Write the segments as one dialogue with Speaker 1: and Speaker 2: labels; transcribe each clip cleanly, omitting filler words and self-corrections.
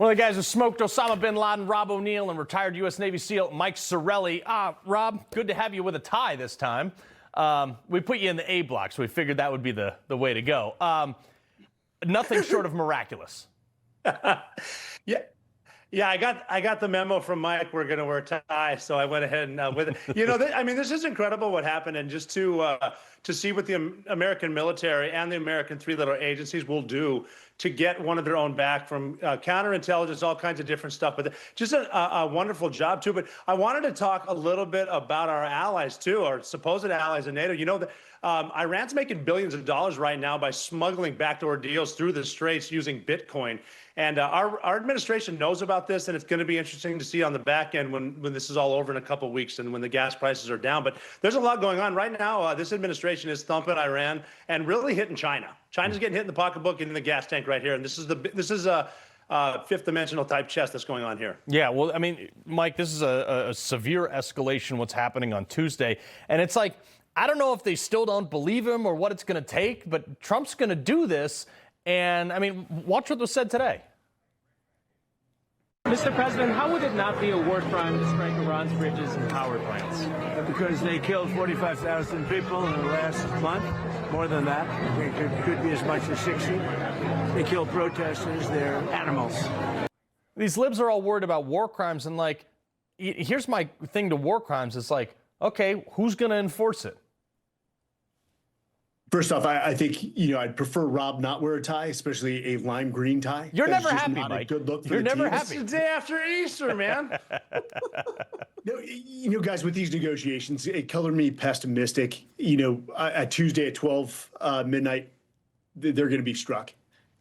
Speaker 1: One of the guys who smoked Osama bin Laden, Rob O'Neill, and retired U.S. Navy SEAL Mike Sarraille. Rob, good to have you with a tie this time. We put you in the A block, so we figured that would be the way to go. Nothing short of miraculous.
Speaker 2: Yeah, I got the memo from Mike. We're going to wear ties, so I went ahead and with it. You know, I mean, this is incredible what happened, and just to see what the American military and the American three-letter agencies will do to get one of their own back from counterintelligence, all kinds of different stuff. But just a wonderful job too. But I wanted to talk a little bit about our allies too, our supposed allies in NATO. You know that Iran's making billions of dollars right now by smuggling backdoor deals through the Straits using Bitcoin. And our administration knows about this, and it's going to be interesting to see on the back end when this is all over in a couple of weeks and when the gas prices are down. But there's a lot going on right now. This administration is thumping Iran and really hitting China. China's getting hit in the pocketbook and in the gas tank right here. And this is a fifth dimensional type chess that's going on here.
Speaker 1: Yeah, well, I mean, Mike, this is a severe escalation what's happening on Tuesday. And it's like, I don't know if they still don't believe him or what it's going to take, but Trump's going to do this. And, I mean, watch what was said today.
Speaker 3: Mr. President, how would it not be a war crime to strike Iran's bridges and power plants?
Speaker 4: Because they killed 45,000 people in the last month, more than that. It could be as much as 60. They killed protesters. They're animals.
Speaker 1: These libs are all worried about war crimes. And, like, here's my thing to war crimes. It's like, okay, who's going to enforce it?
Speaker 5: First off, I think, you know, I'd prefer Rob not wear a tie, especially a lime green tie.
Speaker 1: You're
Speaker 5: That's
Speaker 1: never
Speaker 5: just
Speaker 1: happy,
Speaker 5: not
Speaker 1: Mike.
Speaker 5: a good look for
Speaker 1: You're
Speaker 5: the
Speaker 1: never
Speaker 5: team.
Speaker 1: happy.
Speaker 2: It's the day after Easter, man.
Speaker 5: No, you know, guys, with these negotiations, it colored me pessimistic. You know, at Tuesday at 12 midnight, they're going to be struck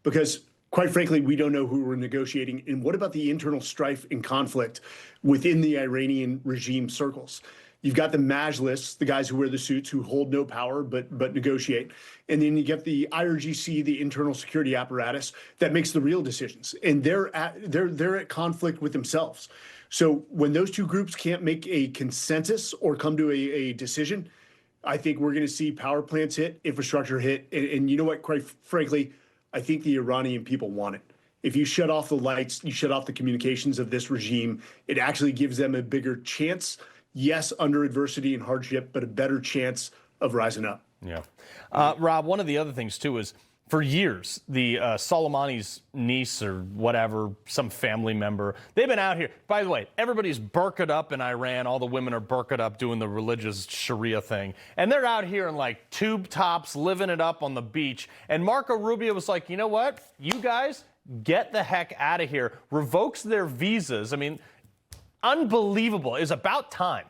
Speaker 5: because, quite frankly, we don't know who we're negotiating. And what about the internal strife and conflict within the Iranian regime circles? You've got the Majlis, the guys who wear the suits, who hold no power but negotiate. And then you get the IRGC, the internal security apparatus, that makes the real decisions. And they're at conflict with themselves. So when those two groups can't make a consensus or come to a decision, I think we're going to see power plants hit, infrastructure hit. And you know what, quite frankly, I think the Iranian people want it. If you shut off the lights, you shut off the communications of this regime, it actually gives them a bigger chance. Yes, under adversity and hardship, but a better chance of rising up.
Speaker 1: Yeah. Rob, one of the other things, too, is for years, the Soleimani's niece or whatever, some family member, they've been out here. By the way, everybody's burqa'd up in Iran. All the women are burqa'd up doing the religious Sharia thing. And they're out here in, like, tube tops, living it up on the beach. And Marco Rubio was like, you know what? You guys, get the heck out of here. Revokes their visas. I mean, unbelievable. It's about time.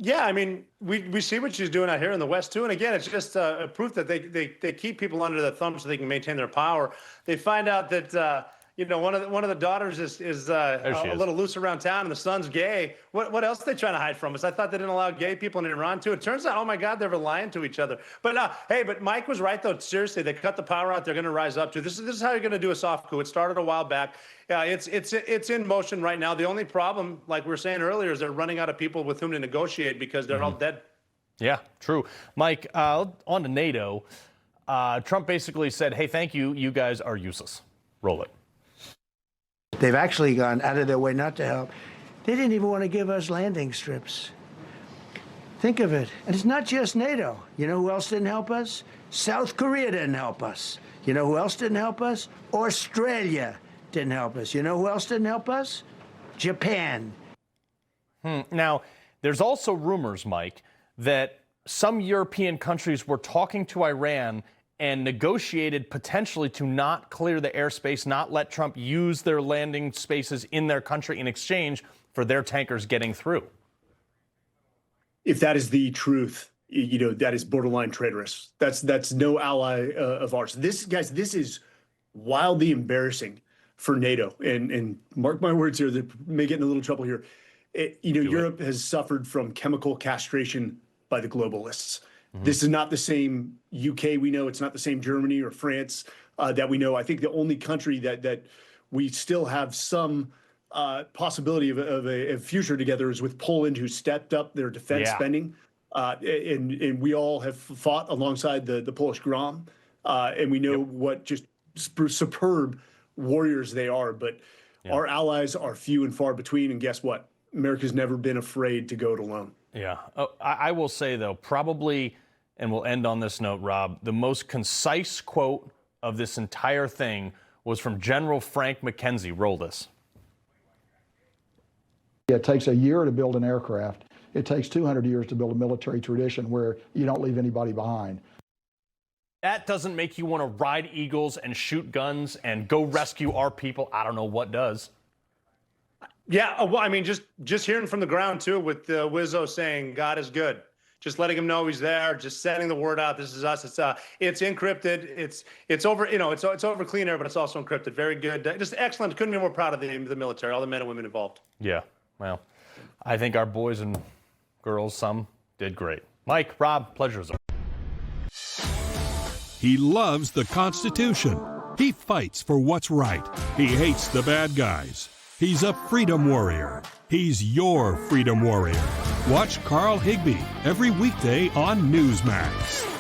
Speaker 2: Yeah, I mean, we see what she's doing out here in the West too, and again, it's just a proof that they keep people under their thumb so they can maintain their power. They find out that you know, one of the daughters is a little loose around town, and the son's gay. What else are they trying to hide from us? I thought they didn't allow gay people in Iran too. It turns out, oh my God, they're lying to each other. But hey, but Mike was right though. Seriously, they cut the power out. They're going to rise up to this is how you're going to do a soft coup. It started a while back. Yeah, it's in motion right now. The only problem, like we were saying earlier, is they're running out of people with whom to negotiate because they're all dead. Yeah, true. Mike, on to NATO. Trump basically said, hey, thank you. You guys are useless. Roll it.
Speaker 4: They've actually gone out of their way not to help. They didn't even want to give us landing strips. Think of it. And it's not just NATO. You know who else didn't help us? South Korea didn't help us. You know who else didn't help us? Australia didn't help us. You know who else didn't help us? Japan.
Speaker 1: Now, there's also rumors, Mike, that some European countries were talking to Iran and negotiated potentially to not clear the airspace, not let Trump use their landing spaces in their country in exchange for their tankers getting through.
Speaker 5: If that is the truth, you know, that is borderline traitorous. That's no ally of ours. This, guys, this is wildly embarrassing for NATO. And mark my words here, they may get in a little trouble here. Europe has suffered from chemical castration by the globalists. This is not the same UK we know. It's not the same Germany or France that we know. I think the only country that we still have some possibility of a future together is with Poland, who stepped up their defense spending. And we all have fought alongside the Polish Grom. And we know what just superb warriors they are, but our allies are few and far between. And guess what? America's never been afraid to go it alone.
Speaker 1: Yeah. Oh, I will say, though, probably, and we'll end on this note, Rob, the most concise quote of this entire thing was from General Frank McKenzie. Roll this.
Speaker 6: It takes a year to build an aircraft. It takes 200 years to build a military tradition where you don't leave anybody behind.
Speaker 1: That doesn't make you want to ride eagles and shoot guns and go rescue our people. I don't know what does.
Speaker 2: Yeah, well, I mean, just hearing from the ground too, with Wizzo saying God is good, just letting him know he's there, just sending the word out. This is us. It's encrypted. It's over. It's over clean air, but it's also encrypted. Very good. Just excellent. Couldn't be more proud of the military, all the men and women involved.
Speaker 1: Yeah. Well, I think our boys and girls, some did great. Mike, Rob, pleasure as always.
Speaker 7: He loves the Constitution. He fights for what's right. He hates the bad guys. He's a freedom warrior. He's your freedom warrior. Watch Carl Higbie every weekday on Newsmax.